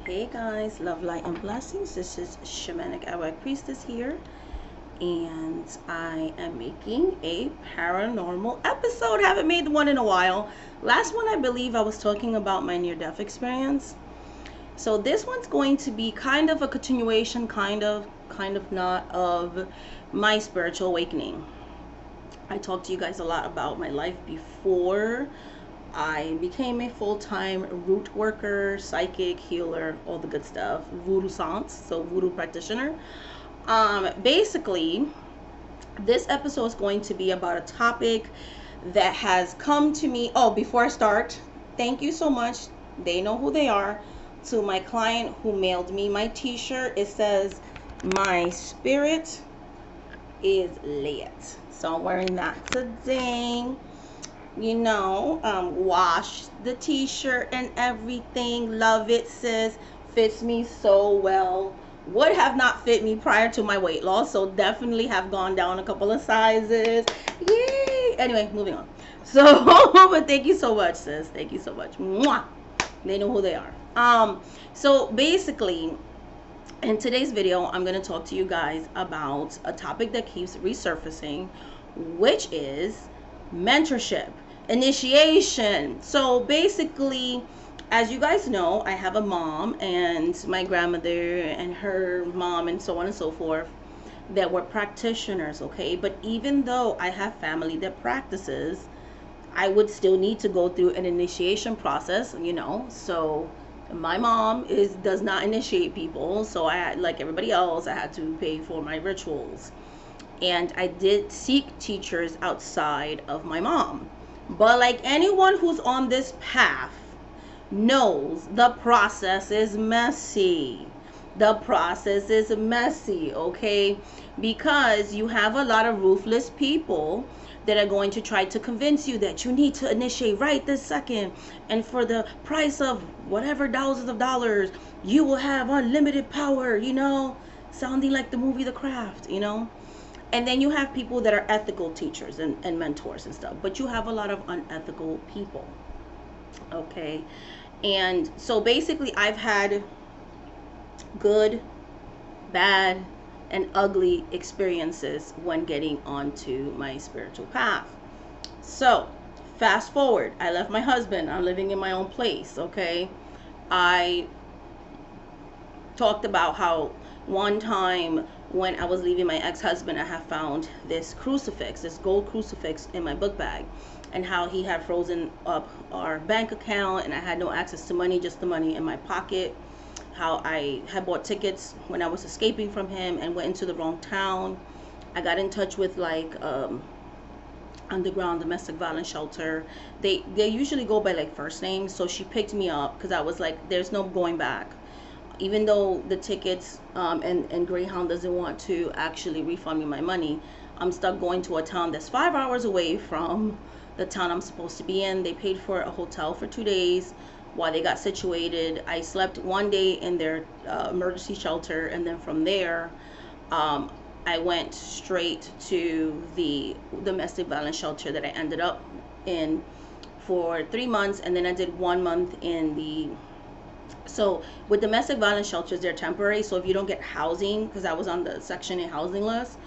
Hey guys, love, light, and blessings. This is Shamanic Awake Priestess here, and I am making a paranormal episode. Haven't made one in a while. Last one, I believe, I was talking about my near-death experience. So this one's going to be kind of a continuation, kind of not, of my spiritual awakening. I talked to you guys a lot about my life before I became a full-time root worker, psychic, healer, all the good stuff, voodoo sans, so voodoo practitioner. Basically, this episode is going to be about a topic that has come to me. Oh, before I start, thank you so much. They know who they are. To my client who mailed me my t-shirt, it says, "My spirit is lit." So I'm wearing that today. Wash the t-shirt and everything. Love it, sis. Fits me so well. Would have not fit me prior to my weight loss, so definitely have gone down a couple of sizes. Yay! Anyway, moving on. So, but thank you so much, sis. Thank you so much. Mwah! They know who they are. So basically, in today's video, I'm going to talk to you guys about a topic that keeps resurfacing, which is mentorship initiation. So basically, as you guys know, I have a mom and my grandmother and her mom and so on and so forth that were practitioners, okay? But even though I have family that practices, I would still need to go through an initiation process, so my mom does not initiate people, so I had, like everybody else, I had to pay for my rituals. And I did seek teachers outside of my mom. But like anyone who's on this path knows, the process is messy. The process is messy, okay? Because you have a lot of ruthless people that are going to try to convince you that you need to initiate right this second. And for the price of whatever thousands of dollars, you will have unlimited power, sounding like the movie The Craft, And then you have people that are ethical teachers and mentors and stuff. But you have a lot of unethical people. Okay. And so basically, I've had good, bad, and ugly experiences when getting onto my spiritual path. So fast forward, I left my husband. I'm living in my own place. Okay. I talked about how one time when I was leaving my ex-husband, I have found this crucifix, this gold crucifix in my book bag, and how he had frozen up our bank account and I had no access to money, just the money in my pocket. How I had bought tickets when I was escaping from him and went into the wrong town. I got in touch with underground domestic violence shelter. They usually go by like first names, so she picked me up because I was like, there's no going back. Even though the tickets and Greyhound doesn't want to actually refund me my money, I'm stuck going to a town that's 5 hours away from the town I'm supposed to be in. They paid for a hotel for 2 days while they got situated. I slept one day in their emergency shelter, and then from there, I went straight to the domestic violence shelter that I ended up in for 3 months, and then I did 1 month in the... So with domestic violence shelters, they're temporary. So if you don't get housing, because I was on the Section 8 housing list,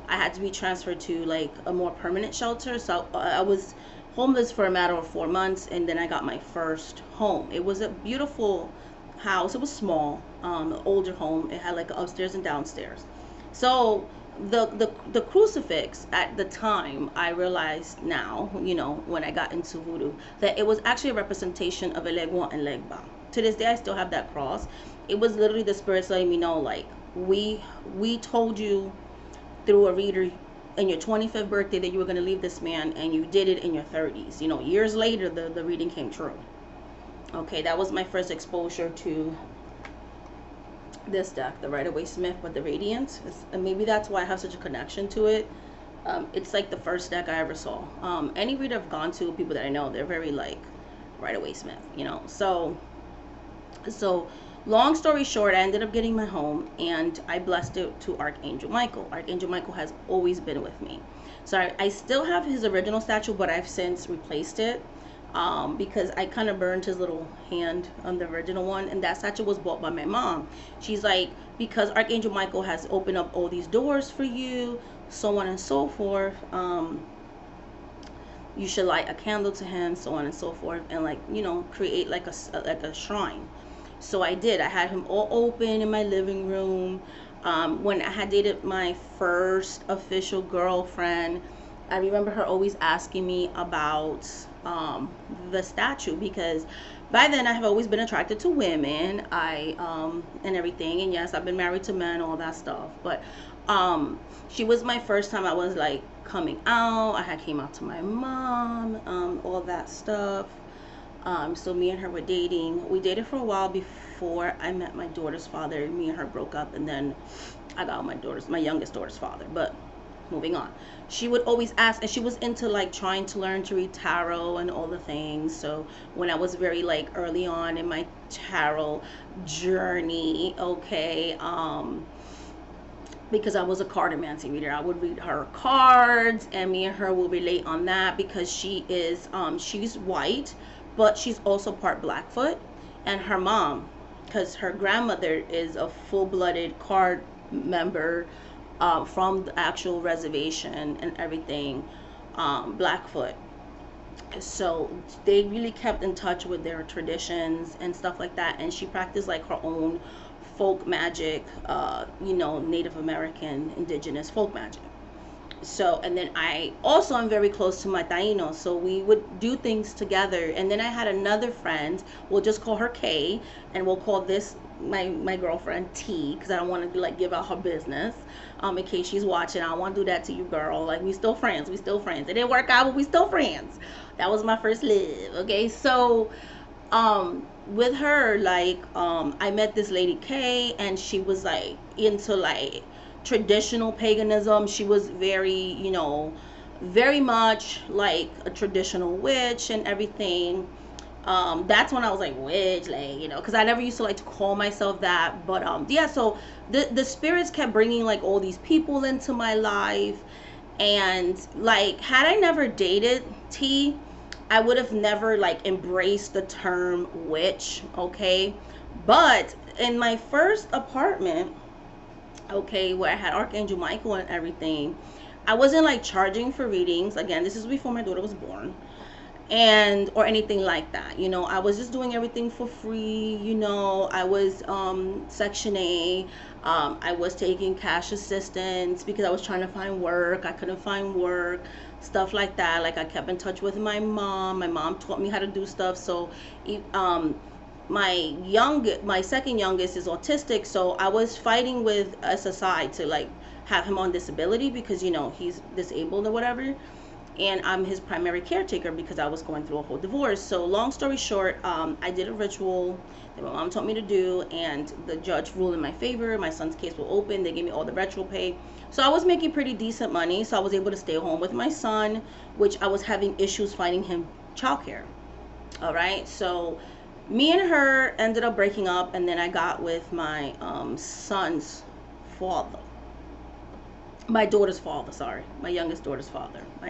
I had to be transferred to like a more permanent shelter. So I was homeless for a matter of 4 months, and then I got my first home. It was a beautiful house. It was small, older home. It had like upstairs and downstairs. So the crucifix, at the time, I realized now, when I got into voodoo, that it was actually a representation of Elegua and Legba. To this day, I still have that cross. It was literally the spirits letting me know, like, we told you through a reader in your 25th birthday that you were going to leave this man, and you did it in your 30s. Years later, the reading came true. Okay, that was my first exposure to this deck, the Rider-Waite-Smith, but the Radiant. And maybe that's why I have such a connection to it. It's like the first deck I ever saw. Any reader I've gone to, people that I know, they're very like Rider-Waite-Smith, So long story short, I ended up getting my home, and I blessed it to Archangel Michael. Archangel Michael has always been with me. So I still have his original statue, but I've since replaced it. because I kind of burned his little hand on the original one, and that statue was bought by my mom. She's like, because Archangel Michael has opened up all these doors for you, so on and so forth. You should light a candle to him, so on and so forth, and like, you know, create like a shrine. So I did. I had him all open in my living room. When I had dated my first official girlfriend, I remember her always asking me about the statue, because by then I have always been attracted to women. And everything, and yes, I've been married to men, all that stuff. But she was my first time I was like coming out. I had came out to my mom, all that stuff. So me and her were dating. We dated for a while before I met my daughter's father. Me and her broke up, and then I got my youngest daughter's father. But moving on, she would always ask, and she was into like trying to learn to read tarot and all the things. So when I was very like early on in my tarot journey, okay, because I was a cartomancy reader, I would read her cards, and me and her will relate on that, because she's white, but she's also part Blackfoot, and her mom, because her grandmother is a full-blooded card member, from the actual reservation and everything, Blackfoot. So they really kept in touch with their traditions and stuff like that, and she practiced like her own folk magic, Native American indigenous folk magic. So, and then I also am very close to my Taino, so we would do things together. And then I had another friend, we'll just call her K, and we'll call this my girlfriend T, because I don't want to like give out her business, in case she's watching. I don't want to do that to you, girl. Like, we still friends. It didn't work out, but we still friends. That was my first love. Okay, so with her, like, I met this lady K, and she was like into like traditional paganism. She was very, very much like a traditional witch and everything. That's when I was like, witch, like, because I never used to like to call myself that. But yeah, so the spirits kept bringing like all these people into my life. And like, had I never dated T, I would have never like embraced the term witch, okay? But in my first apartment, okay, where I had Archangel Michael and everything, I wasn't like charging for readings. Again, this is before my daughter was born, and or anything like that. I was just doing everything for free. I was Section A. I was taking cash assistance because I was trying to find work. I couldn't find work, stuff like that. Like, I kept in touch with my mom. My mom taught me how to do stuff. So my second youngest is autistic, so I was fighting with SSI to like have him on disability, because he's disabled or whatever, and I'm his primary caretaker because I was going through a whole divorce. So long story short, I did a ritual that my mom taught me to do, and the judge ruled in my favor. My son's case will open. They gave me all the ritual pay, so I was making pretty decent money, so I was able to stay home with my son, which I was having issues finding him childcare. All right, so me and her ended up breaking up, and then I got with my son's father. My daughter's father, sorry. My youngest daughter's father. My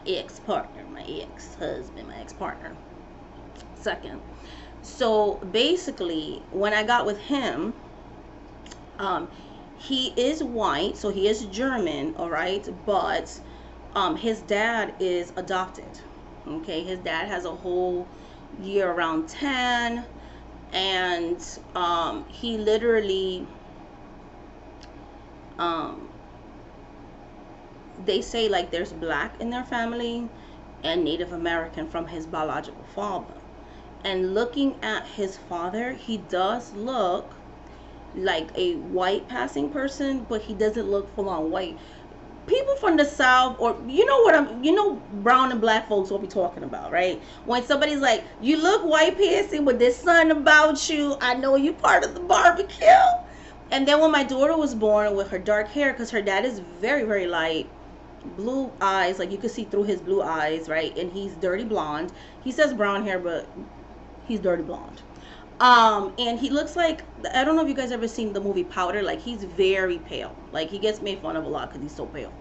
ex-partner, my ex-husband, my ex-partner. Second. So basically, when I got with him, he is white, so he is German, all right? But his dad is adopted. Okay, his dad has a whole year around 10, and he literally they say like there's black in their family and Native American from his biological father. And looking at his father, he does look like a white passing person, but he doesn't look full on white. People from the South, or brown and black folks will be talking about, right? When somebody's like, you look white passing, but there's something about you, I know you part of the barbecue. And then when my daughter was born with her dark hair, because her dad is very, very light, blue eyes, like you could see through his blue eyes, right? And he's dirty blonde. He says brown hair, but he's dirty blonde. And he looks like, I don't know if you guys ever seen the movie Powder. Like, he's very pale. Like, he gets made fun of a lot because he's so pale.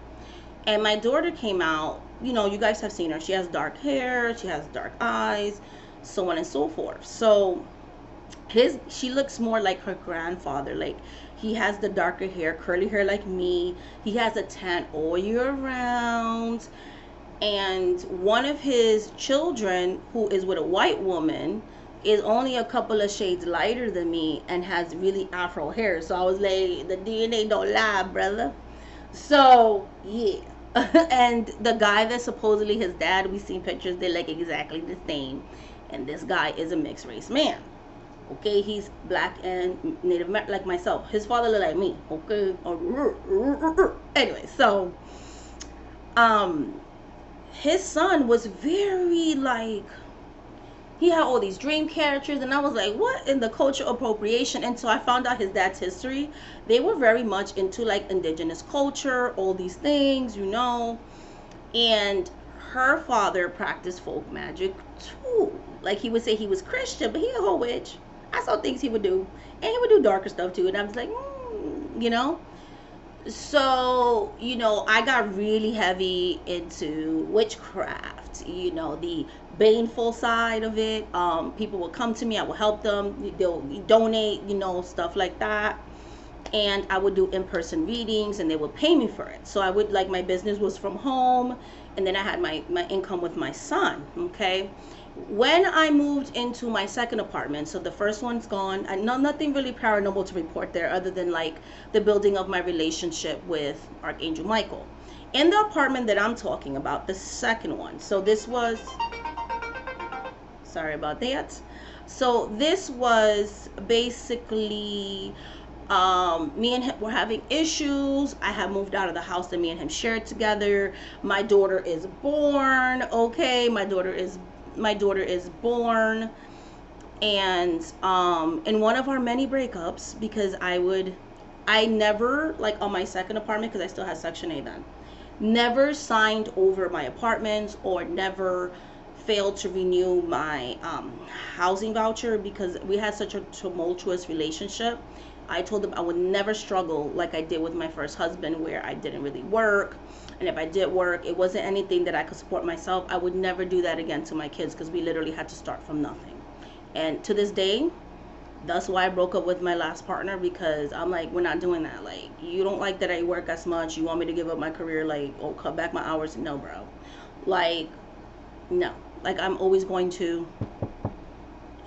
And my daughter came out you know, you guys have seen her. She has dark hair, she has dark eyes, so on and so forth. So she looks more like her grandfather. Like, he has the darker hair, curly hair like me. He has a tan all year round. And one of his children, who is with a white woman, is only a couple of shades lighter than me and has really afro hair. So I was like, the DNA don't lie, brother. So yeah. And the guy that's supposedly his dad, we seen pictures, they're like exactly the same. And this guy is a mixed race man. Okay, he's black and Native American like myself. His father looked like me. Okay. Anyway, so his son was very like, he had all these dream characters, and I was like, what in the culture appropriation? And so I found out his dad's history. They were very much into like indigenous culture, all these things, you know. And her father practiced folk magic too. Like, he would say he was Christian, but he a whole witch. I saw things he would do, and he would do darker stuff too. And I was like, you know. So, you know, I got really heavy into witchcraft, you know, the baneful side of it. People will come to me, I will help them, they'll donate, you know, stuff like that. And I would do in-person readings, and they would pay me for it. So I would, like, my business was from home, and then I had my income with my son. Okay, when I moved into my second apartment, so the first one's gone, I know nothing really paranormal to report there other than like the building of my relationship with Archangel Michael. In the apartment that I'm talking about, the second one, so this was, sorry about that. So this was basically, me and him were having issues. I had moved out of the house that me and him shared together. My daughter is born. Okay, my daughter is born. And in one of our many breakups, because I never, like on my second apartment, because I still had Section A then, never signed over my apartments or never failed to renew my housing voucher, because we had such a tumultuous relationship. I told him I would never struggle like I did with my first husband, where I didn't really work. And if I did work, it wasn't anything that I could support myself. I would never do that again to my kids, because we literally had to start from nothing. And to this day, that's why I broke up with my last partner, because I'm like, we're not doing that. Like, you don't like that I work as much. You want me to give up my career, like, oh, cut back my hours? No, bro. Like, no. Like, I'm always going to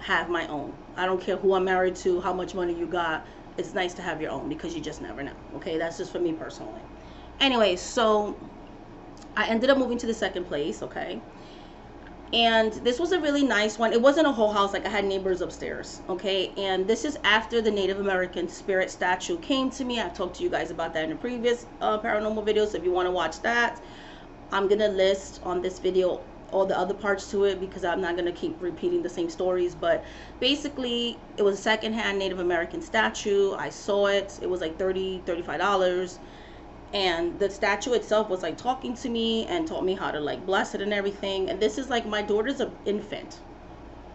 have my own. I don't care who I'm married to, how much money you got. It's nice to have your own, because you just never know. Okay, that's just for me personally. Anyway, so I ended up moving to the second place. Okay, and this was a really nice one. It wasn't a whole house, like I had neighbors upstairs. Okay, and this is after the Native American spirit statue came to me. I've talked to you guys about that in a previous paranormal video, so if you want to watch that, I'm gonna list on this video all the other parts to it, because I'm not going to keep repeating the same stories. But basically, it was a secondhand Native American statue. I saw it. It was like $35. And the statue itself was like talking to me and taught me how to like bless it and everything. And this is like, my daughter's an infant.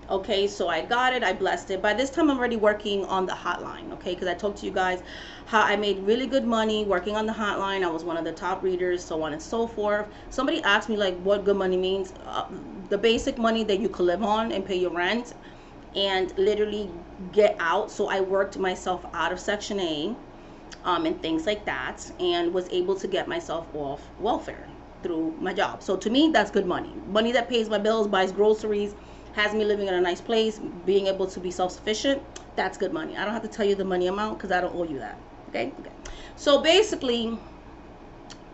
Okay, so I got it, I blessed it. By this time, I'm already working on the hotline, okay? Because I talked to you guys how I made really good money working on the hotline. I was one of the top readers, so on and so forth. Somebody asked me, like, what good money means. The basic money that you could live on and pay your rent and literally get out. So I worked myself out of Section A and things like that, and was able to get myself off welfare through my job. So to me, that's good money. Money that pays my bills, buys groceries, has me living in a nice place, being able to be self-sufficient. That's good money. I don't have to tell you the money amount, because I don't owe you that. Okay? So basically,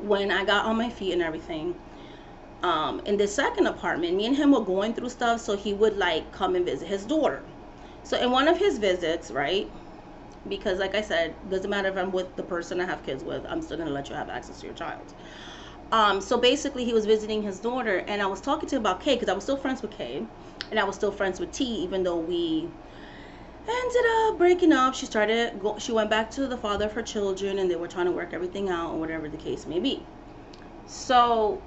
when I got on my feet and everything, in the second apartment, me and him were going through stuff, so he would like come and visit his daughter. So in one of his visits, right, because like I said, doesn't matter if I'm with the person I have kids with, I'm still gonna let you have access to your child. So basically, he was visiting his daughter, and I was talking to him about Kay, because I was still friends with Kay, and I was still friends with T, even though we ended up breaking up. She went back to the father of her children, and they were trying to work everything out, or whatever the case may be. So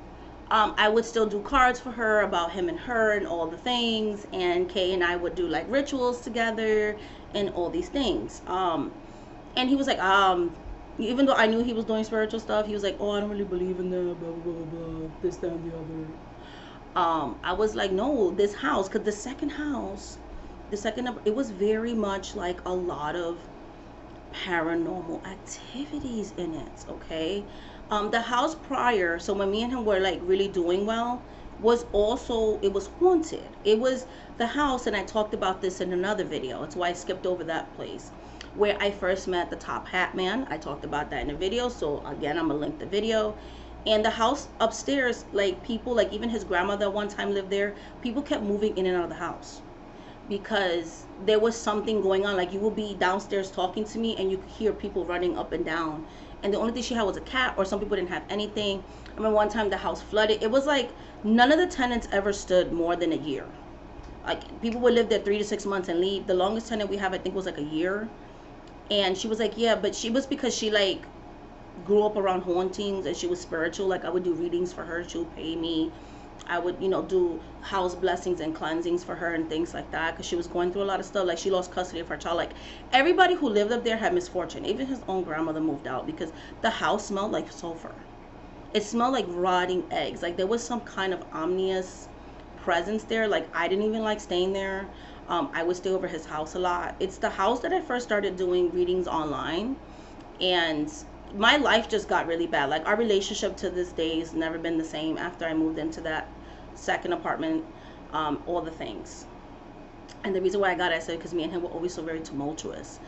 I would still do cards for her about him and her and all the things, and Kay and I would do like rituals together and all these things. And he was like, even though I knew he was doing spiritual stuff, he was like, oh, I don't really believe in that, blah, blah, blah, blah, this, that, and the other. I was like, no, this house, because the second house, it was very much like a lot of paranormal activities in it, okay? The house prior, so when me and him were like really doing well, was also, it was haunted. It was the house, and I talked about this in another video. That's why I skipped over that place where I first met the top hat man. I talked about that in a video. So again, I'm gonna link the video. And the house upstairs, like people, like even his grandmother one time lived there, people kept moving in and out of the house because there was something going on. Like you would be downstairs talking to me and you could hear people running up and down, and the only thing she had was a cat, or some people didn't have anything. I remember one time the house flooded. It was like none of the tenants ever stood more than a year. Like people would live there 3 to 6 months and leave. The longest tenant we have, I think, was like a year. And she was like, yeah, but she was, because she like grew up around hauntings and she was spiritual. Like I would do readings for her, she would pay me. I would, do house blessings and cleansings for her and things like that, because she was going through a lot of stuff. Like she lost custody of her child. Like everybody who lived up there had misfortune. Even his own grandmother moved out because the house smelled like sulfur. It smelled like rotting eggs. Like there was some kind of ominous presence there. Like I didn't even like staying there. I would stay over his house a lot. It's the house that I first started doing readings online, and my life just got really bad. Like our relationship to this day has never been the same after I moved into that second apartment. All the things, and the reason why I got it, I said, because me and him were always so very tumultuous.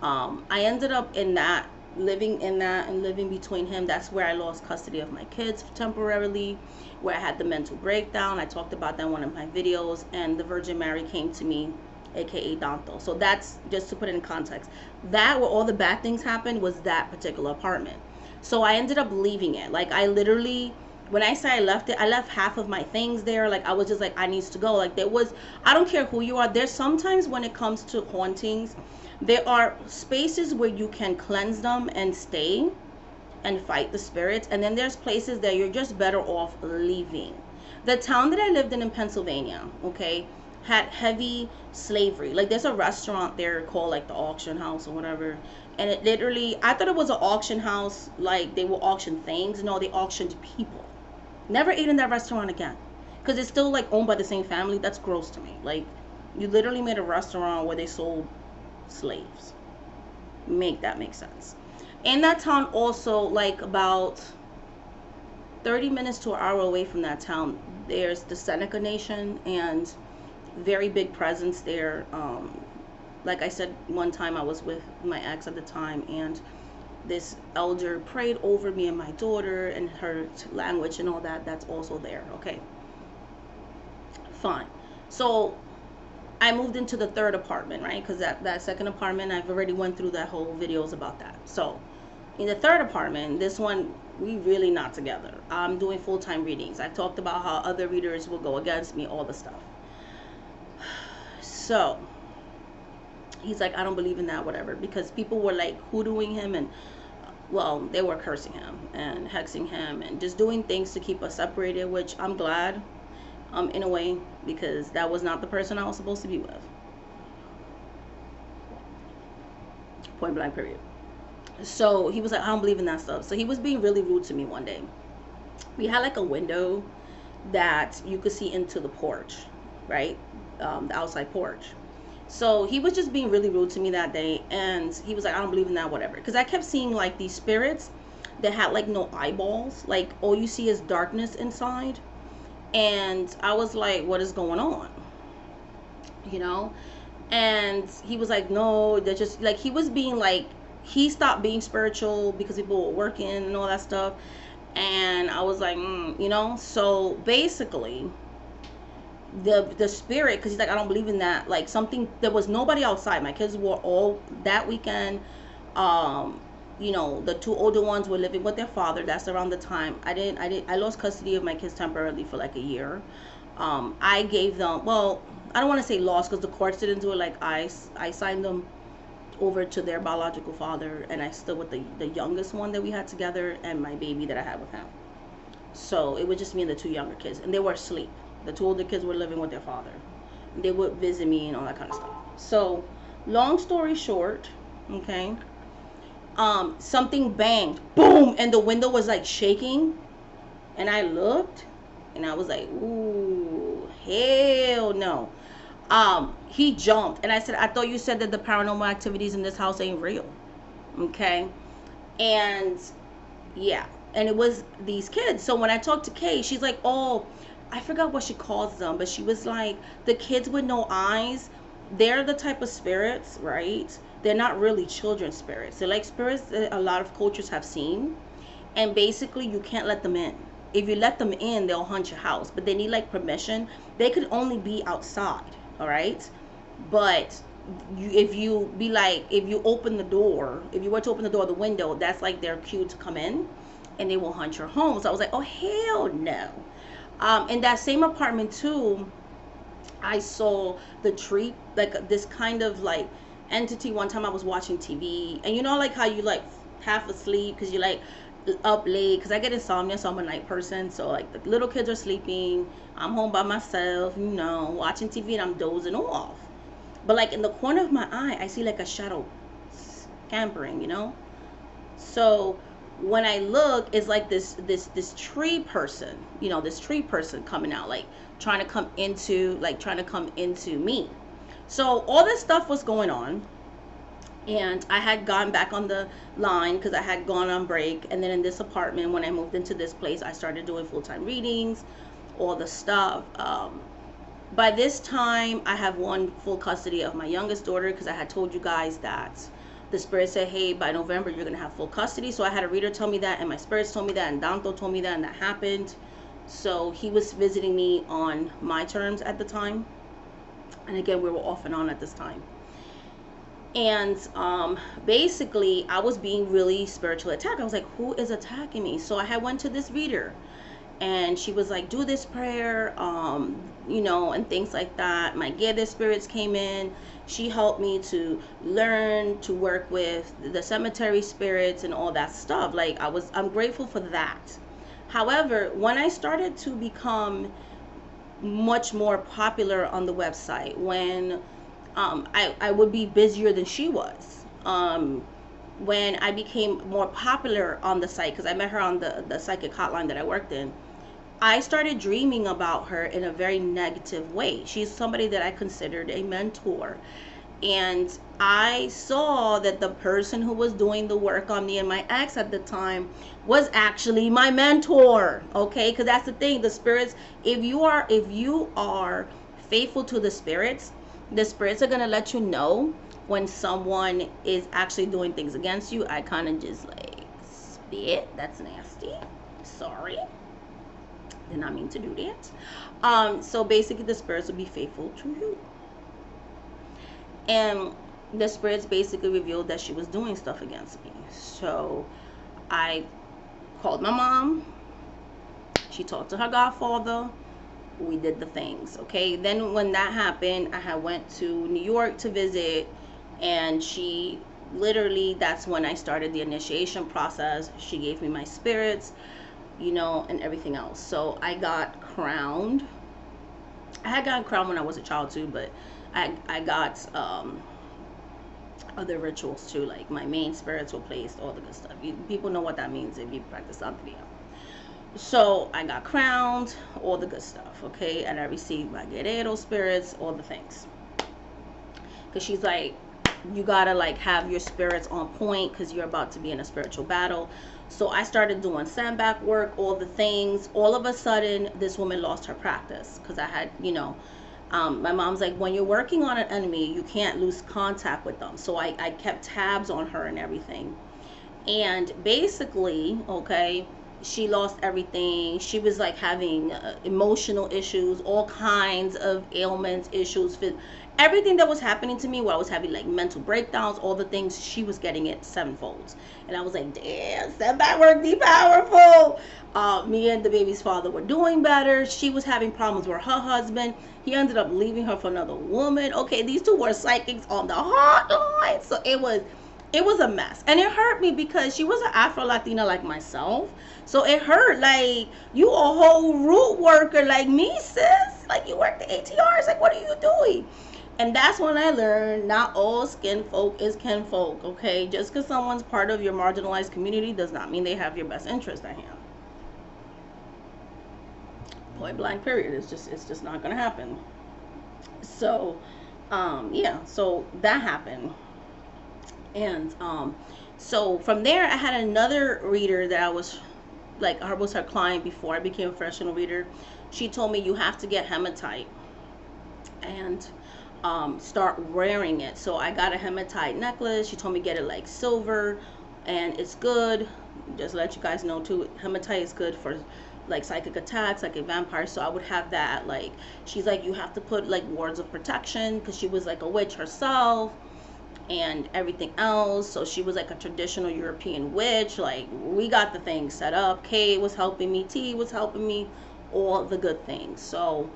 I ended up in that, living in that and living between him. That's where I lost custody of my kids temporarily, where I had the mental breakdown. I talked about that in one of my videos, and the Virgin Mary came to me, aka Danto. So that's just to put it in context. That, where all the bad things happened, was that particular apartment. So I ended up leaving it. Like I literally, when I say I left it, I left half of my things there. Like I was just like, I need to go. Like there was, I don't care who you are. There's sometimes when it comes to hauntings, there are spaces where you can cleanse them and stay and fight the spirits, and then there's places that you're just better off leaving. The town that I lived in Pennsylvania, okay, had heavy slavery. Like there's a restaurant there called like the auction house or whatever, and it literally, I thought it was an auction house, like they will auction things. No, they auctioned people. Never ate in that restaurant again, because it's still like owned by the same family. That's gross to me. Like you literally made a restaurant where they sold slaves. Make that make sense. In that town also, like about 30 minutes to an hour away from that town, there's the Seneca Nation, and very big presence there. Like I said, one time I was with my ex at the time, and this elder prayed over me and my daughter and her language and all that. That's also there. Okay, fine. So I moved into the third apartment, right? Because that second apartment, I've already went through that whole videos about that. So in the third apartment, this one, we really not together. I'm doing full-time readings. I talked about how other readers will go against me, all the stuff. So he's like, I don't believe in that, whatever, because people were like hoodooing him, and well, they were cursing him and hexing him and just doing things to keep us separated, which I'm glad, in a way, because that was not the person I was supposed to be with. Point blank, period. So he was like, I don't believe in that stuff. So he was being really rude to me one day. We had like a window that you could see into the porch, right? The outside porch. So he was just being really rude to me that day, and he was like, I don't believe in that, whatever, because I kept seeing like these spirits that had like no eyeballs, like all you see is darkness inside. And I was like, what is going on, and he was like, no, they're just like, he was being like, he stopped being spiritual because people were working and all that stuff. And I was like, so basically the spirit, because he's like, I don't believe in that, like something, there was nobody outside. My kids were all, that weekend, the two older ones were living with their father. That's around the time I lost custody of my kids temporarily for like a year. I gave them, well, I don't want to say lost, because the courts didn't do it. Like I signed them over to their biological father, and I stood with the youngest one that we had together and my baby that I had with him. So it was just me and the two younger kids, and they were asleep. The two older kids were living with their father. They would visit me and all that kind of stuff. So long story short, okay, something banged, boom, and the window was like shaking, and I looked, and I was like, ooh, hell no. He jumped, and I said, I thought you said that the paranormal activities in this house ain't real. Okay. And yeah, and it was these kids. So when I talked to Kay, she's like, oh, I forgot what she calls them, but she was like, the kids with no eyes, they're the type of spirits, right? They're not really children spirits. They're like spirits that a lot of cultures have seen, and basically you can't let them in. If you let them in, they'll hunt your house, but they need like permission. They could only be outside, all right? But if you be like, if you open the door, if you were to open the door or the window, that's like their cue to come in, and they will hunt your home. So I was like, oh hell no. In that same apartment too, I saw the tree, like this kind of like entity. One time I was watching TV, and you know, like how you like half asleep because you like up late, because I get insomnia, so I'm a night person. So like the little kids are sleeping, I'm home by myself, you know, watching TV, and I'm dozing off. But like in the corner of my eye, I see like a shadow scampering, you know. So when I look, it's like this tree person, you know, this tree person coming out, like trying to come into me. So all this stuff was going on, and I had gone back on the line because I had gone on break. And then in this apartment, when I moved into this place, I started doing full-time readings, all the stuff. By this time, I have won full custody of my youngest daughter, because I had told you guys that the spirit said, hey, by November you're gonna have full custody. So I had a reader tell me that, and my spirits told me that, and Danto told me that, and that happened. So he was visiting me on my terms at the time, and again, we were off and on at this time. And basically I was being really spiritually attacked. I was like, who is attacking me? So I had went to this reader, and she was like, do this prayer, you know, and things like that. My Gede spirits came in. She helped me to learn to work with the cemetery spirits and all that stuff. Like I'm grateful for that. However, when I started to become much more popular on the website, when I would be busier than she was. When I became more popular on the site, because I met her on the psychic hotline that I worked in, I started dreaming about her in a very negative way. She's somebody that I considered a mentor. And I saw that the person who was doing the work on me and my ex at the time was actually my mentor. Okay, because that's the thing. The spirits, if you are faithful to the spirits are gonna let you know when someone is actually doing things against you. I kind of just like spit. That's nasty. Sorry. Did not mean to do that. So basically the spirits will be faithful to you. And the spirits basically revealed that she was doing stuff against me. So I called my mom. She talked to her godfather. We did the things. Okay, then when that happened, I had went to New York to visit, and she literally, that's when I started the initiation process. She gave me my spirits, you know, and everything else. So I got crowned. I had gotten crowned when I was a child too, but I got other rituals too, like my main spirits were placed, all the good stuff. People know what that means if you practice that video. So I got crowned, all the good stuff, okay? And I received my guerrero spirits, all the things. Because she's like, you gotta like have your spirits on point, because you're about to be in a spiritual battle. So I started doing sandbag work, all the things. All of a sudden, this woman lost her practice, because I had, you know, my mom's like, when you're working on an enemy, you can't lose contact with them. So I kept tabs on her and everything. And basically, okay, she lost everything. She was like having emotional issues, all kinds of ailments, issues, everything that was happening to me, where I was having like mental breakdowns, all the things, she was getting it sevenfold. And I was like, damn, setback work be powerful. Me and the baby's father were doing better. She was having problems with her husband. He ended up leaving her for another woman. Okay, these two were psychics on the hotline. So it was a mess. And it hurt me, because she was an Afro-Latina like myself. So it hurt, like, you a whole root worker like me, sis. Like, you work the ATRs. Like, what are you doing? And that's when I learned not all skin folk is kin folk, okay? Just because someone's part of your marginalized community does not mean they have your best interest at hand. Point blank period. It's just not gonna happen. So yeah, so that happened. And so from there I had another reader that I was like, I was her client before I became a professional reader. She told me you have to get hematite and start wearing it. So I got a hematite necklace. She told me get it like silver, and it's good. Just to let you guys know too, hematite is good for like psychic attacks, like a vampire. So I would have that. Like, she's like, you have to put like wards of protection, because she was like a witch herself and everything else. So she was like a traditional European witch. Like, we got the thing set up. Kay was helping me, T was helping me, all the good things. So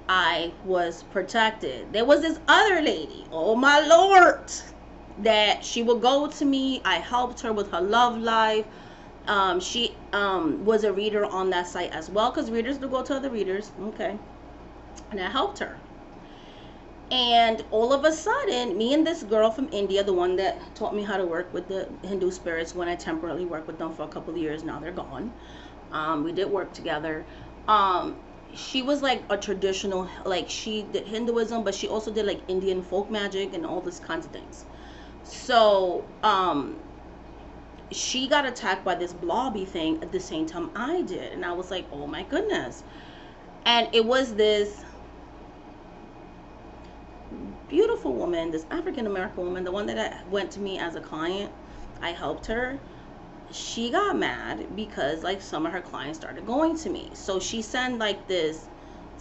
I was protected. There was this other lady, oh my lord, that she would go to me. I helped her with her love life. She was a reader on that site as well, because readers do go to other readers. Okay. And I helped her. And all of a sudden, me and this girl from India, the one that taught me how to work with the Hindu spirits when I temporarily worked with them for a couple of years, now they're gone. We did work together. She was like a traditional, like, she did Hinduism, but she also did like Indian folk magic and all these kinds of things. So she got attacked by this blobby thing at the same time I did, and I was like, oh my goodness. And it was this beautiful woman, this African American woman, the one that went to me as a client. I helped her. She got mad because like some of her clients started going to me. So she sent like this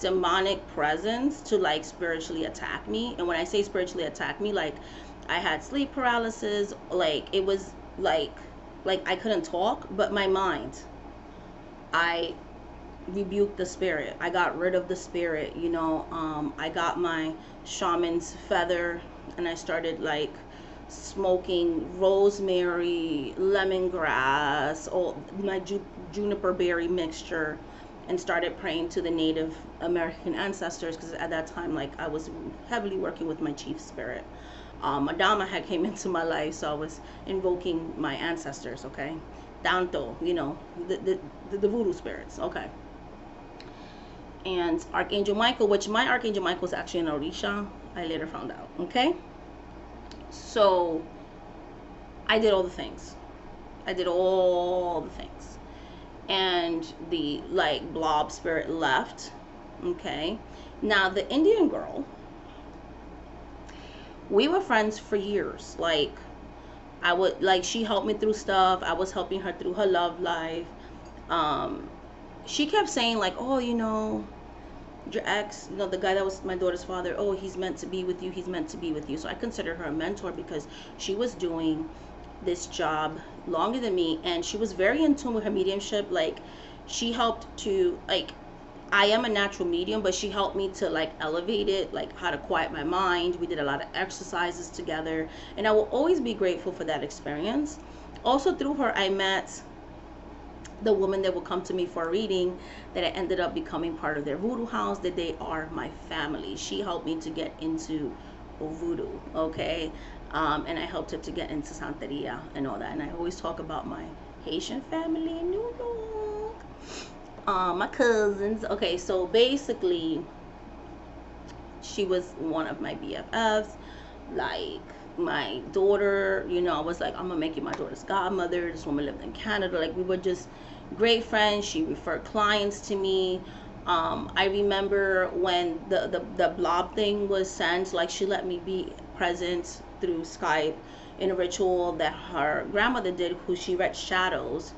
demonic presence to like spiritually attack me. And when I say spiritually attack me, like I had sleep paralysis, like it was like I couldn't talk, but my mind, I rebuked the spirit. I got rid of the spirit, you know. I got my shaman's feather and I started like smoking rosemary, lemongrass, or my juniper berry mixture, and started praying to the Native American ancestors, because at that time, like, I was heavily working with my chief spirit. Madama had came into my life, so I was invoking my ancestors. Okay, Danto, you know, the voodoo spirits. Okay. And Archangel Michael, which my Archangel Michael is actually an Orisha, I later found out. Okay. So I did all the things. I did all the things. And the like blob spirit left. Okay. Now the Indian girl, we were friends for years. Like, I would, like, she helped me through stuff. I was helping her through her love life. She kept saying like, oh, you know, your ex, you know, the guy that was my daughter's father, oh, he's meant to be with you, he's meant to be with you. So I consider her a mentor, because she was doing this job longer than me, and she was very in tune with her mediumship. Like, she helped to, like, I am a natural medium, but she helped me to like elevate it, like how to quiet my mind. We did a lot of exercises together, and I will always be grateful for that experience. Also through her, I met the woman that would come to me for a reading, that I ended up becoming part of their voodoo house, that they are my family. She helped me to get into voodoo, okay? And I helped her to get into Santeria and all that. And I always talk about my Haitian family in New York, my cousins. Okay, so basically, she was one of my BFFs. Like, my daughter, you know, I was like, I'm gonna make you my daughter's godmother. This woman lived in Canada. Like, we were just great friends. She referred clients to me. I remember when the blob thing was sent, like, she let me be present through Skype in a ritual that her grandmother did, who she read shadows,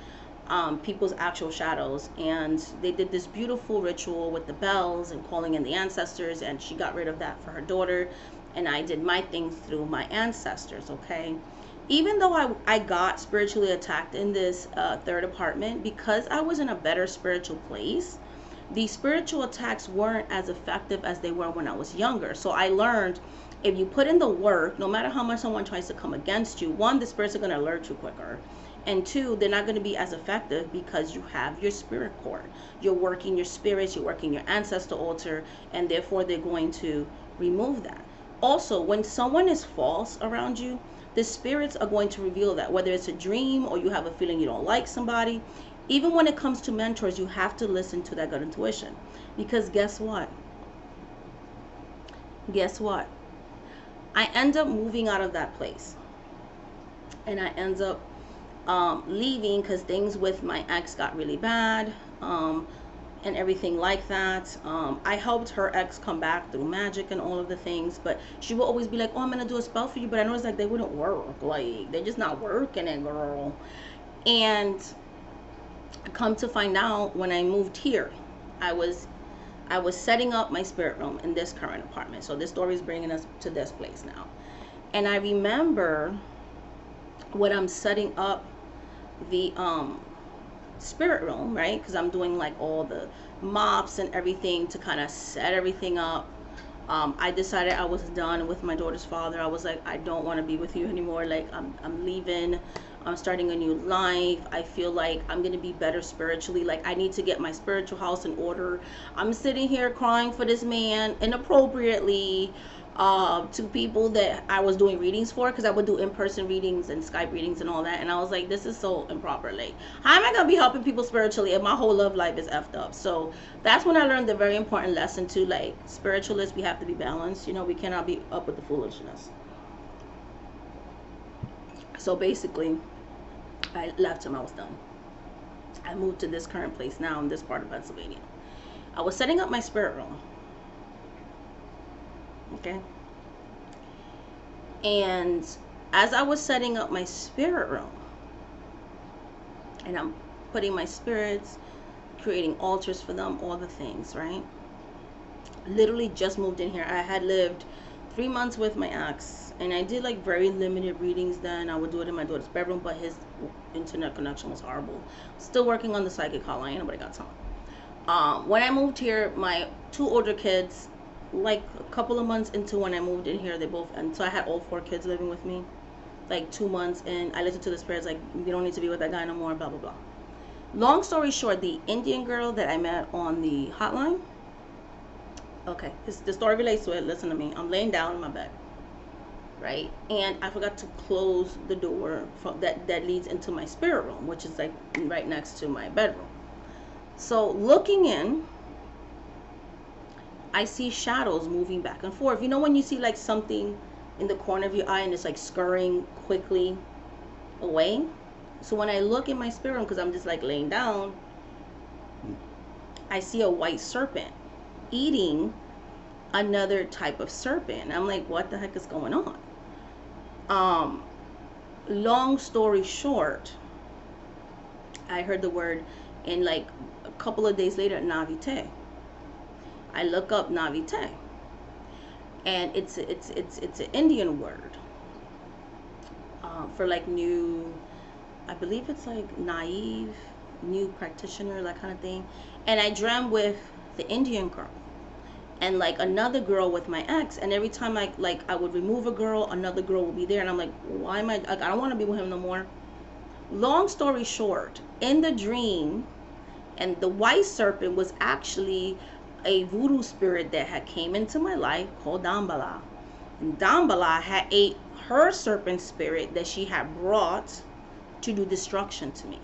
people's actual shadows, and they did this beautiful ritual with the bells and calling in the ancestors, and she got rid of that for her daughter, and I did my thing through my ancestors. Okay, even though I got spiritually attacked in this third apartment, because I was in a better spiritual place, the spiritual attacks weren't as effective as they were when I was younger. So I learned, if you put in the work, no matter how much someone tries to come against you, one, the spirits are going to alert you quicker, and two, they're not going to be as effective because you have your spirit core. You're working your spirits, you're working your ancestor altar, and therefore they're going to remove that. Also, when someone is false around you, the spirits are going to reveal that, whether it's a dream or you have a feeling you don't like somebody. Even when it comes to mentors, you have to listen to that gut intuition, because guess what? Guess what? I end up moving out of that place, and I end up leaving because things with my ex got really bad, and everything like that. I helped her ex come back through magic and all of the things, but she would always be like, "Oh, I'm gonna do a spell for you," but I noticed like they wouldn't work. Like they're just not working, it, girl. And come to find out, when I moved here, I was setting up my spirit room in this current apartment. So this story is bringing us to this place now. And I remember when I'm setting up the spirit room, right? Because I'm doing like all the mops and everything to kind of set everything up. I decided I was done with my daughter's father. I was like, I don't want to be with you anymore. Like I'm leaving. I'm starting a new life. I feel like I'm going to be better spiritually. Like I need to get my spiritual house in order. I'm sitting here crying for this man inappropriately, to people that I was doing readings for, because I would do in-person readings and Skype readings and all that. And I was like, this is so improper. Like, how am I going to be helping people spiritually if my whole love life is effed up? So that's when I learned the very important lesson too. Like, spiritualists, we have to be balanced. You know, we cannot be up with the foolishness. So basically, I left him. I was done. I moved to this current place now in this part of Pennsylvania. I was setting up my spirit room. Okay. And as I was setting up my spirit room, and I'm putting my spirits, creating altars for them, all the things, right? Literally just moved in here. I had lived 3 months with my ex, and I did like very limited readings then. I would do it in my daughter's bedroom, but his internet connection was horrible. Still working on the psychic hotline. Nobody got time. When I moved here, my 2 older kids, like a couple of months into when I moved in here, they both, and so I had all 4 kids living with me. Like 2 months in, I listened to the spirits like, you don't need to be with that guy no more, blah blah blah. Long story short, the Indian girl that I met on the hotline, okay, the story relates to it. Listen to me. I'm laying down in my bed, right, and I forgot to close the door that leads into my spirit room, which is like right next to my bedroom. So looking in, I see shadows moving back and forth. You know when you see like something in the corner of your eye and it's like scurrying quickly away? So when I look in my spirit room, because I'm just like laying down, I see a white serpent eating another type of serpent. I'm like, what the heck is going on? Long story short, I heard the word, and like a couple of days later, Navite. I look up Navite, and it's an Indian word for like new, I believe it's like naive, new practitioner, that kind of thing. And I dreamt with the Indian girl and like another girl with my ex, and every time I would remove a girl, another girl would be there, and I'm like, why am I like, I don't want to be with him no more. Long story short, in the dream, and the white serpent was actually a voodoo spirit that had came into my life called Dambala. And Dambala had ate her serpent spirit that she had brought to do destruction to me.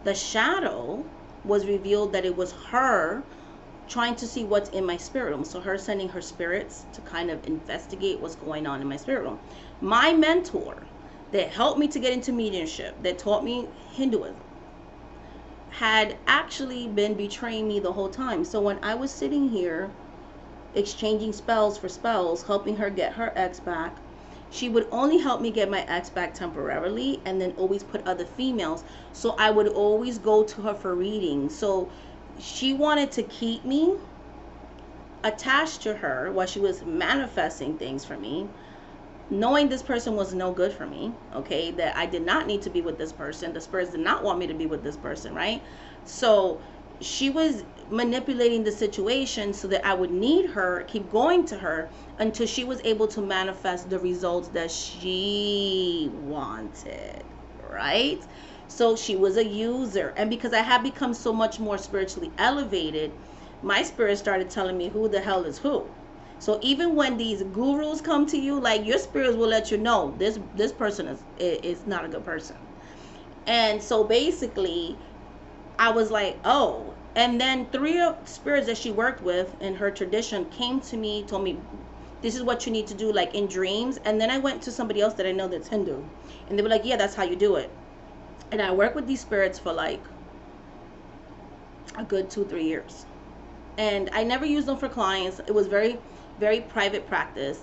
The shadow was revealed that it was her trying to see what's in my spirit room. So her sending her spirits to kind of investigate what's going on in my spirit room. My mentor that helped me to get into mediumship, that taught me Hinduism, had actually been betraying me the whole time. So when I was sitting here exchanging spells for spells, helping her get her ex back, she would only help me get my ex back temporarily, and then always put other females. So I would always go to her for readings. So she wanted to keep me attached to her while she was manifesting things for me, knowing this person was no good for me, okay, that I did not need to be with this person. The spirits did not want me to be with this person, right? So she was manipulating the situation so that I would need her, keep going to her until she was able to manifest the results that she wanted, right? So she was a user. And because I had become so much more spiritually elevated, my spirit started telling me who the hell is who. So even when these gurus come to you, like, your spirits will let you know this person is not a good person. And so basically, I was like, oh. And then three of spirits that she worked with in her tradition came to me, told me, this is what you need to do, like in dreams. And then I went to somebody else that I know that's Hindu, and they were like, yeah, that's how you do it. And I worked with these spirits for like a good 2-3 years, and I never used them for clients. It was very, very private practice.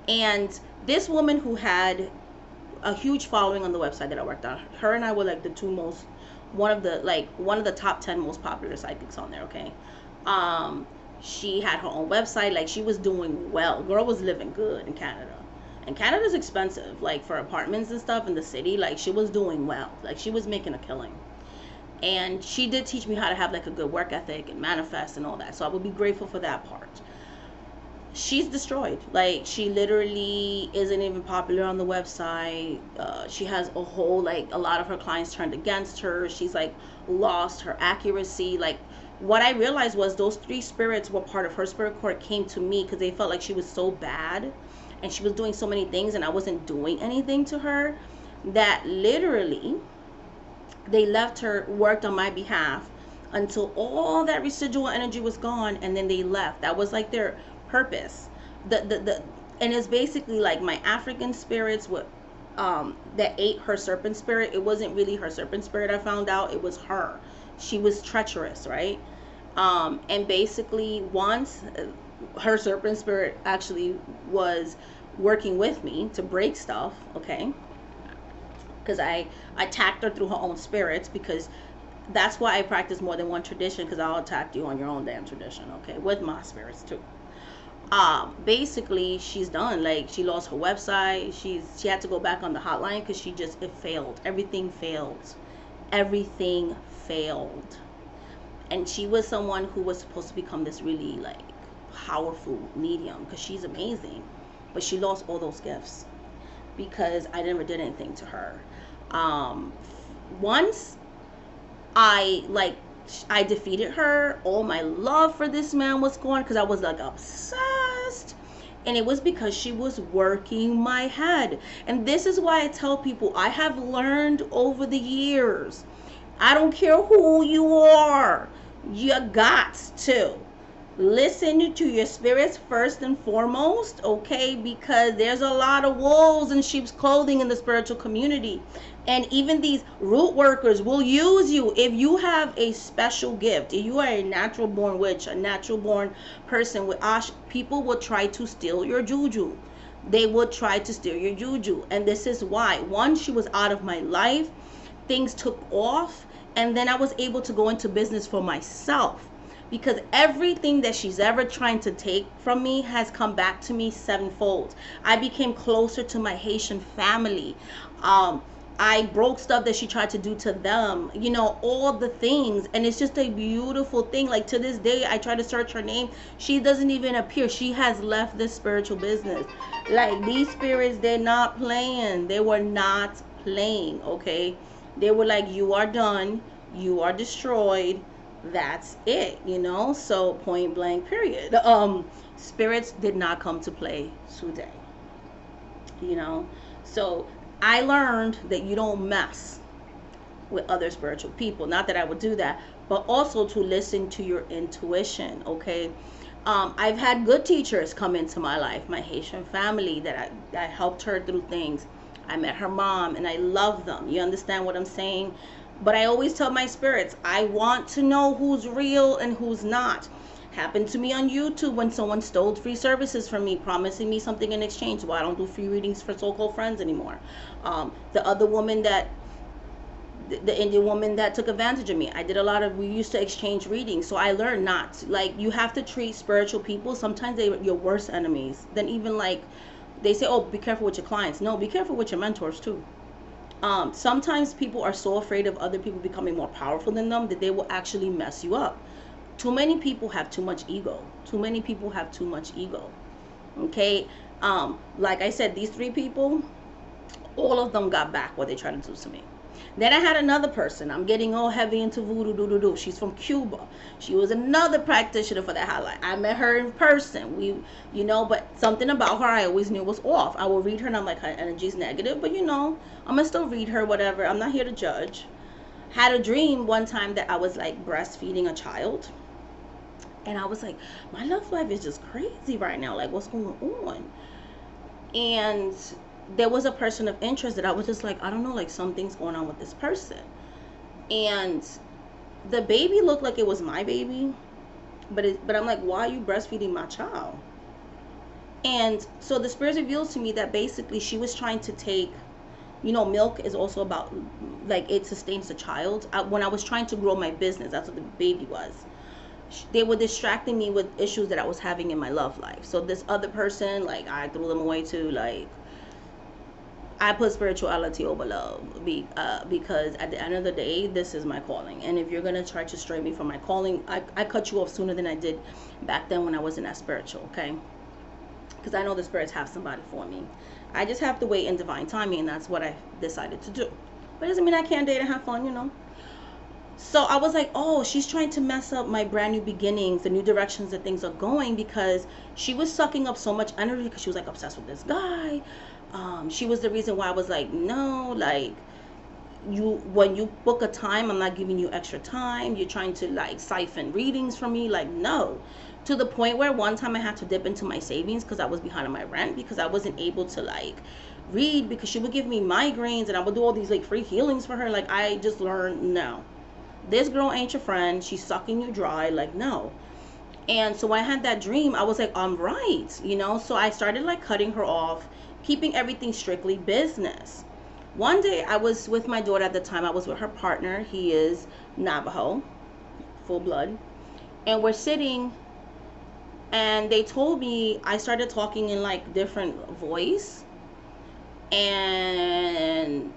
And this woman who had a huge following on the website that I worked on, her and I were like the two most, one of the top 10 most popular psychics on there. Okay. She had her own website. Like, she was doing well. Girl was living good in Canada. And Canada's expensive, like for apartments and stuff in the city. Like, she was doing well. Like, she was making a killing. And she did teach me how to have like a good work ethic and manifest and all that. So I would be grateful for that part. She's destroyed. Like, she literally isn't even popular on the website. She has a whole, like, a lot of her clients turned against her. She's like lost her accuracy. Like, what I realized was those three spirits were part of her spirit court, came to me because they felt like she was so bad and she was doing so many things and I wasn't doing anything to her, that literally they left her, worked on my behalf until all that residual energy was gone, and then they left. That was like their purpose. And it's basically like my African spirits would that ate her serpent spirit. It wasn't really her serpent spirit, I found out. It was her. She was treacherous, right? And basically, once her serpent spirit actually was working with me to break stuff, okay? Because I attacked her through her own spirits, because that's why I practice more than one tradition, because I'll attack you on your own damn tradition, okay? With my spirits too. Basically, she's done. Like, she lost her website. She had to go back on the hotline because it failed. Everything failed. Everything failed. And she was someone who was supposed to become this really like powerful medium, because she's amazing, but she lost all those gifts because I never did anything to her. Once I defeated her, all my love for this man was gone, because I was like obsessed. And it was because she was working my head. And this is why I tell people, I have learned over the years, I don't care who you are, you got to listen to your spirits first and foremost, okay? Because there's a lot of wolves in sheep's clothing in the spiritual community. And even these root workers will use you. If you have a special gift, if you are a natural born witch, a natural born person with ash, people will try to steal your juju. They will try to steal your juju. And this is why. Once she was out of my life, things took off. And then I was able to go into business for myself, because everything that she's ever trying to take from me has come back to me sevenfold. I became closer to my Haitian family. I broke stuff that she tried to do to them, you know, all the things. And it's just a beautiful thing. Like, to this day, I try to search her name. She doesn't even appear. She has left this spiritual business. Like, these spirits, they're not playing. They were not playing, okay? They were like, you are done. You are destroyed. That's it, you know? So, point blank, period. Spirits did not come to play today, you know? So, I learned that you don't mess with other spiritual people. Not that I would do that, but also to listen to your intuition, okay? I've had good teachers come into my life, my Haitian family, that I helped her through things. I met her mom, and I love them. You understand what I'm saying? But I always tell my spirits, I want to know who's real and who's not. Happened to me on YouTube when someone stole free services from me, promising me something in exchange. Well, I don't do free readings for so-called friends anymore. The other woman the Indian woman that took advantage of me, we used to exchange readings. So I learned not to, like, you have to treat spiritual people, sometimes they're your worst enemies. Then even, like, they say, oh, be careful with your clients. No, be careful with your mentors too. Sometimes people are so afraid of other people becoming more powerful than them that they will actually mess you up. Too many people have too much ego. Too many people have too much ego. Okay? Like I said, these three people, all of them got back what they tried to do to me. Then I had another person. I'm getting all heavy into voodoo doo doo doo. She's from Cuba. She was another practitioner for that highlight. I met her in person. But something about her I always knew was off. I would read her and I'm like, her energy's negative, but I'm gonna still read her, whatever. I'm not here to judge. Had a dream one time that I was like breastfeeding a child. And I was like, my love life is just crazy right now. Like, what's going on? And there was a person of interest that I was just like, I don't know, like something's going on with this person. And the baby looked like it was my baby, but I'm like, why are you breastfeeding my child? And so the spirit reveals to me that basically she was trying to take, milk is also about, like, it sustains the child. When I was trying to grow my business, that's what the baby was. They were distracting me with issues that I was having in my love life. So this other person, like, I threw them away too. Like, I put spirituality over love because at the end of the day, this is my calling. And if you're going to try to stray me from my calling, I cut you off sooner than I did back then when I wasn't that spiritual, okay? Because I know the spirits have somebody for me. I just have to wait in divine timing, and that's what I decided to do. But it doesn't mean I can't date and have fun, So I was like, oh, she's trying to mess up my brand new beginnings, the new directions that things are going, because she was sucking up so much energy because she was like obsessed with this guy. She was the reason why I was like, no, like, when you book a time, I'm not giving you extra time. You're trying to like siphon readings from me. Like, no. To the point where one time I had to dip into my savings because I was behind on my rent because I wasn't able to like read, because she would give me migraines and I would do all these like free healings for her. Like, I just learned, no, this girl ain't your friend. She's sucking you dry. Like, no. And so when I had that dream, I was like, I'm right, so I started like cutting her off, keeping everything strictly business. One day I was with my daughter at the time. I was with her partner. He is Navajo, full blood. And we're sitting, and they told me, I started talking in like different voice. And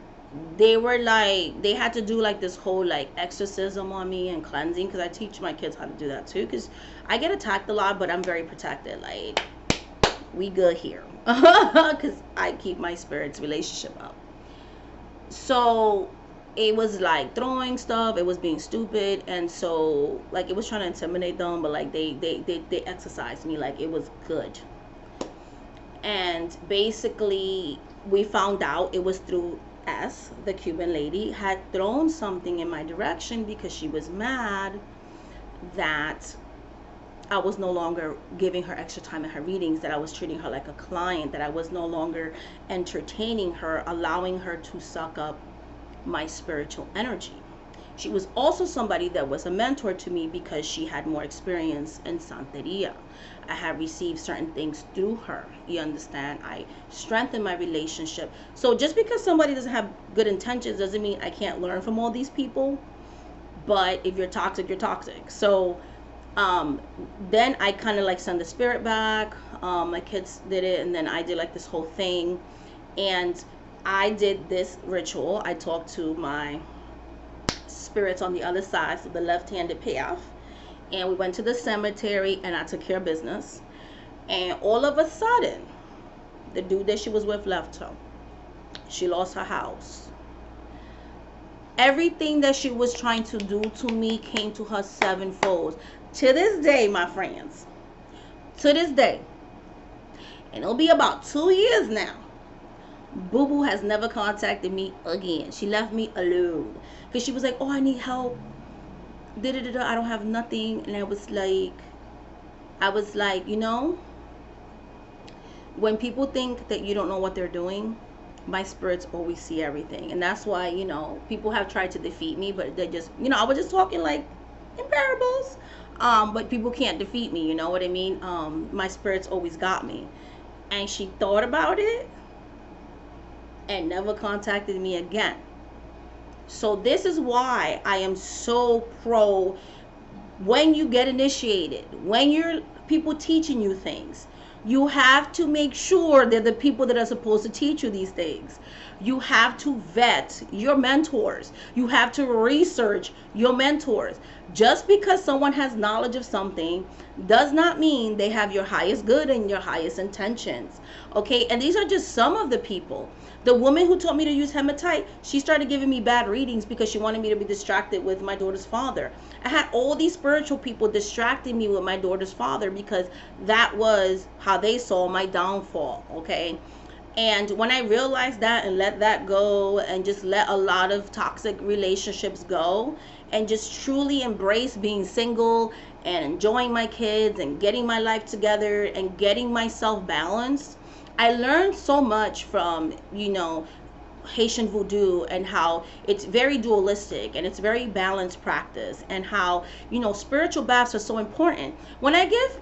they were like, they had to do like this whole like exorcism on me and cleansing, because I teach my kids how to do that too, because I get attacked a lot, but I'm very protected. Like, we good here because I keep my spirit's relationship up. So it was like throwing stuff, it was being stupid, and so like it was trying to intimidate them, but like they exercised me like it was good. And basically we found out it was through S, the Cuban lady, had thrown something in my direction because she was mad that I was no longer giving her extra time in her readings, that I was treating her like a client, that I was no longer entertaining her, allowing her to suck up my spiritual energy. She was also somebody that was a mentor to me because she had more experience in Santeria. I had received certain things through her. You understand? I strengthened my relationship. So just because somebody doesn't have good intentions doesn't mean I can't learn from all these people. But if you're toxic, you're toxic. So then I kind of like send the spirit back. My kids did it, and then I did like this whole thing. And I did this ritual. I talked to my spirits on the other side, so the left-handed path, and we went to the cemetery and I took care of business. And all of a sudden, the dude that she was with left her. She lost her house. Everything that she was trying to do to me came to her sevenfold. To this day, my friends, to this day, and it'll be about 2 years now, Boo Boo has never contacted me again. She left me alone because she was like, oh, I need help, I don't have nothing. And I was like, when people think that you don't know what they're doing, my spirits always see everything. And that's why, people have tried to defeat me, but they just, I was just talking like in parables. But people can't defeat me, you know what I mean? My spirits always got me. And she thought about it and never contacted me again. So this is why I am so pro when you get initiated, when you're people teaching you things, you have to make sure they're the people that are supposed to teach you these things. You have to vet your mentors. You have to research your mentors. Just because someone has knowledge of something does not mean they have your highest good and your highest intentions. Okay, and these are just some of the people. The woman who taught me to use hematite, she started giving me bad readings because she wanted me to be distracted with my daughter's father. I had all these spiritual people distracting me with my daughter's father because that was how they saw my downfall, okay? And when I realized that and let that go and just let a lot of toxic relationships go and just truly embrace being single and enjoying my kids and getting my life together and getting myself balanced, I learned so much from, Haitian voodoo, and how it's very dualistic and it's very balanced practice, and how, spiritual baths are so important. When I give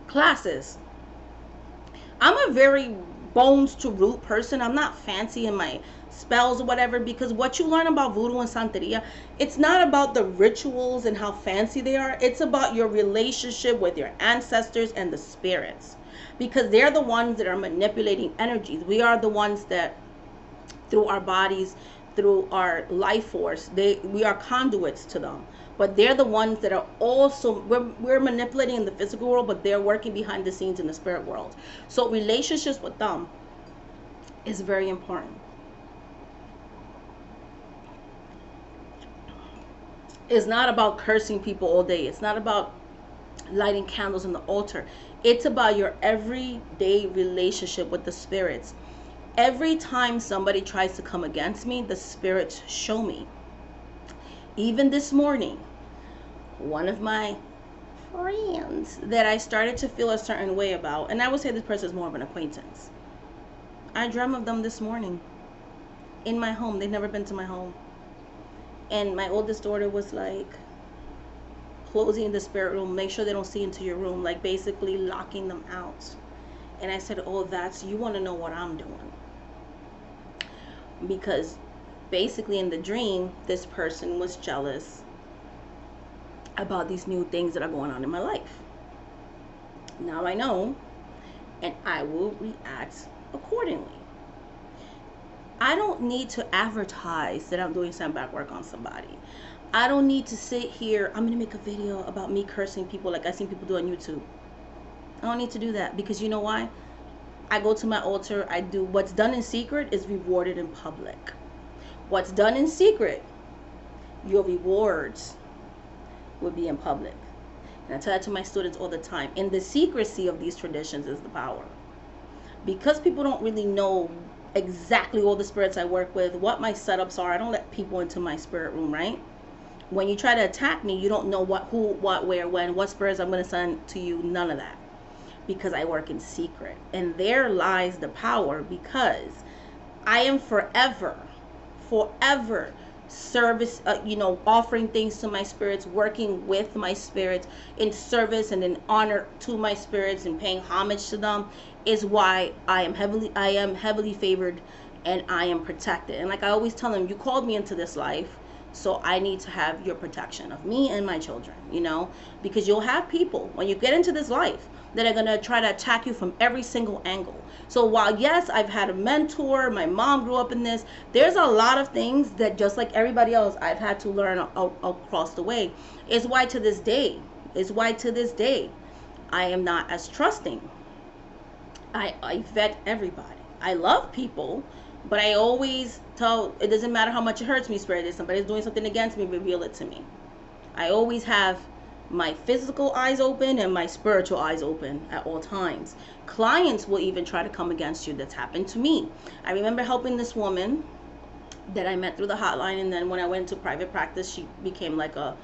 classes, I'm a very bones to root person. I'm not fancy in my spells or whatever, because what you learn about voodoo and santeria, it's not about the rituals and how fancy they are. It's about your relationship with your ancestors and the spirits, because they're the ones that are manipulating energies. We are the ones that, through our bodies, through our life force, we are conduits to them. But they're the ones that are also, we're manipulating in the physical world, but they're working behind the scenes in the spirit world. So relationships with them is very important. It's not about cursing people all day. It's not about lighting candles on the altar. It's about your everyday relationship with the spirits. Every time somebody tries to come against me, the spirits show me. Even this morning, one of my friends that I started to feel a certain way about, and I would say this person is more of an acquaintance, I dreamt of them this morning in my home. They've never been to my home. And my oldest daughter was like closing the spirit room, make sure they don't see into your room, like basically locking them out. And I said, oh, you want to know what I'm doing. Because basically in the dream, this person was jealous about these new things that are going on in my life. Now I know, and I will react accordingly. I don't need to advertise that I'm doing some back work on somebody. I don't need to sit here, I'm going to make a video about me cursing people like I've seen people do on YouTube. I don't need to do that, because you know why? I go to my altar, I do what's done in secret is rewarded in public. What's done in secret, your rewards will be in public. And I tell that to my students all the time. In the secrecy of these traditions is the power. Because people don't really know exactly all the spirits I work with, what my setups are. I don't let people into my spirit room, right? When you try to attack me, you don't know what, who, what, where, when, what spirits I'm going to send to you, none of that. Because I work in secret. And there lies the power, because I am forever service, offering things to my spirits, working with my spirits in service and in honor to my spirits and paying homage to them, is why I am heavily favored and I am protected. And like I always tell them, you called me into this life, so I need to have your protection of me and my children, because you'll have people when you get into this life that are going to try to attack you from every single angle. So while yes, I've had a mentor, my mom grew up in this, there's a lot of things that just like everybody else I've had to learn across the way. Is why to this day I am not as trusting. I vet everybody. I love people, but I always tell, it doesn't matter how much it hurts me, spirit, if somebody's doing something against me, reveal it to me. I always have my physical eyes open and my spiritual eyes open at all times. Clients will even try to come against you. That's happened to me. I remember helping this woman that I met through the hotline, and then when I went to private practice, she became like a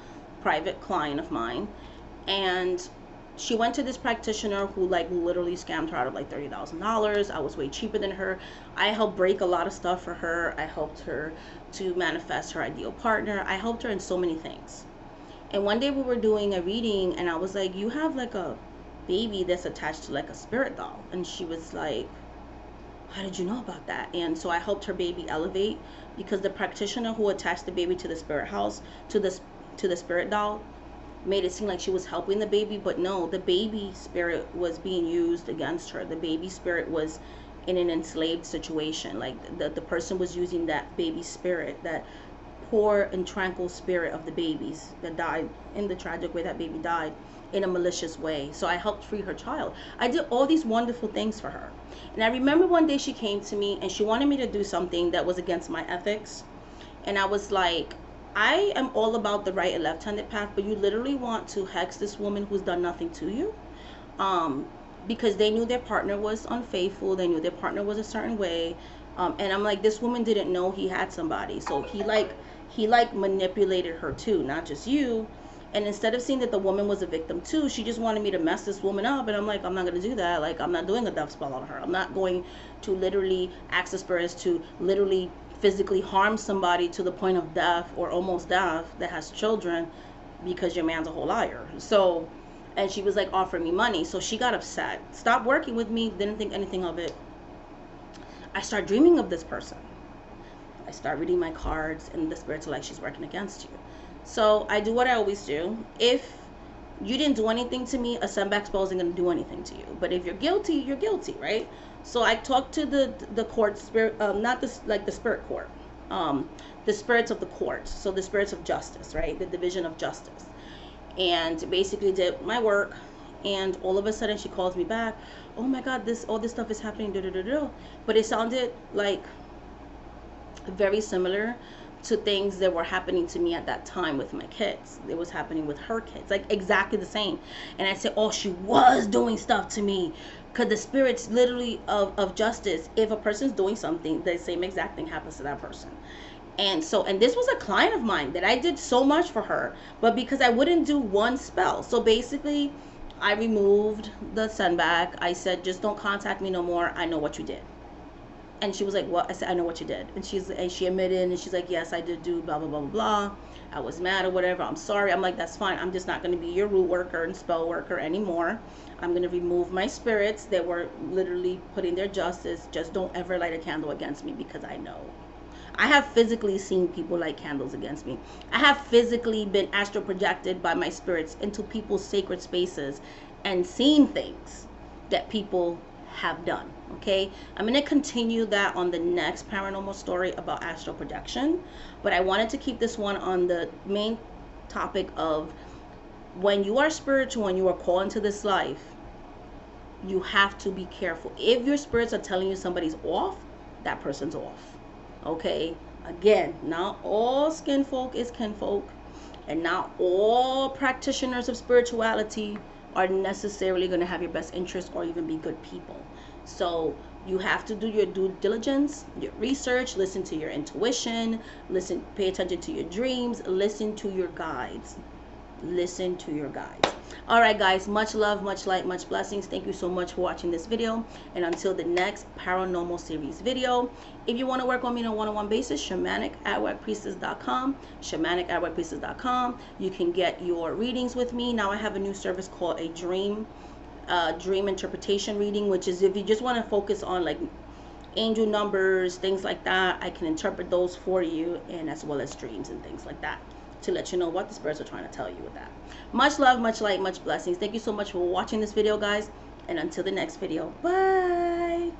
private client of mine. And she went to this practitioner who like literally scammed her out of like $30,000. I was way cheaper than her. I helped break a lot of stuff for her. I helped her to manifest her ideal partner. I helped her in so many things. And one day we were doing a reading, and I was like, you have like a baby that's attached to like a spirit doll. And she was like, how did you know about that? And so I helped her baby elevate, because the practitioner who attached the baby to the spirit house, to the spirit doll, made it seem like she was helping the baby, but no, the baby spirit was being used against her. The baby spirit was in an enslaved situation. Like the person was using that baby spirit, that poor and tranquil spirit of the babies that died in the tragic way that baby died in a malicious way. So I helped free her child. I did all these wonderful things for her. And I remember one day she came to me and she wanted me to do something that was against my ethics. And I was like, I am all about the right and left-handed path, but you literally want to hex this woman who's done nothing to you? Because they knew their partner was unfaithful. They knew their partner was a certain way. And I'm like, this woman didn't know he had somebody. So he manipulated her too, not just you. And instead of seeing that the woman was a victim too, she just wanted me to mess this woman up. And I'm like, I'm not going to do that. Like, I'm not doing a death spell on her. I'm not going to literally ask the spirits to literally physically harm somebody to the point of death or almost death that has children because your man's a whole liar. So, and she was like offering me money. So she got upset, stopped working with me, didn't think anything of it. I start dreaming of this person. I start reading my cards and the spirits are like, she's working against you. So I do what I always do. If you didn't do anything to me, a sendback spell isn't going to do anything to you. But if you're guilty, you're guilty, right? So I talked to the court spirit, not this like the spirit court, the spirits of the court. So the spirits of justice, right? The division of justice. And basically did my work. And all of a sudden she calls me back. Oh my God, all this stuff is happening. But it sounded like very similar to things that were happening to me at that time with my kids. It was happening with her kids, like exactly the same. And I said, oh, she was doing stuff to me. Because the spirits literally of justice, if a person's doing something, the same exact thing happens to that person. And so, and this was a client of mine that I did so much for her, but because I wouldn't do one spell. So basically, I removed the sendback. I said, just don't contact me no more. I know what you did. And she was like, what? I said, I know what you did. And she admitted, and she's like, yes, I did do blah, blah, blah, blah, blah. I was mad or whatever. I'm sorry. I'm like, that's fine. I'm just not going to be your root worker and spell worker anymore. I'm going to remove my spirits that were literally putting their justice. Just don't ever light a candle against me because I know. I have physically seen people light candles against me. I have physically been astral projected by my spirits into people's sacred spaces and seen things that people have done. Okay, I'm going to continue that on the next paranormal story about astral projection, but I wanted to keep this one on the main topic of when you are spiritual and you are called into this life, you have to be careful. If your spirits are telling you somebody's off, that person's off. Okay, again, not all skin folk is kinfolk, and not all practitioners of spirituality are necessarily going to have your best interest or even be good people. So you have to do your due diligence, your research, listen to your intuition, pay attention to your dreams, listen to your guides. Listen to your guides. All right, guys, much love, much light, much blessings. Thank you so much for watching this video. And until the next paranormal series video, if you want to work on me on a one-on-one basis, shamanic@workpriestess.com, shamanic@workpriestess.com. You can get your readings with me. Now I have a new service called a dream interpretation reading, which is if you just want to focus on like angel numbers, things like that, I can interpret those for you, and as well as dreams and things like that, to let you know what the spirits are trying to tell you with that. Much love, much light, much blessings. Thank you so much for watching this video, guys, and until the next video, bye.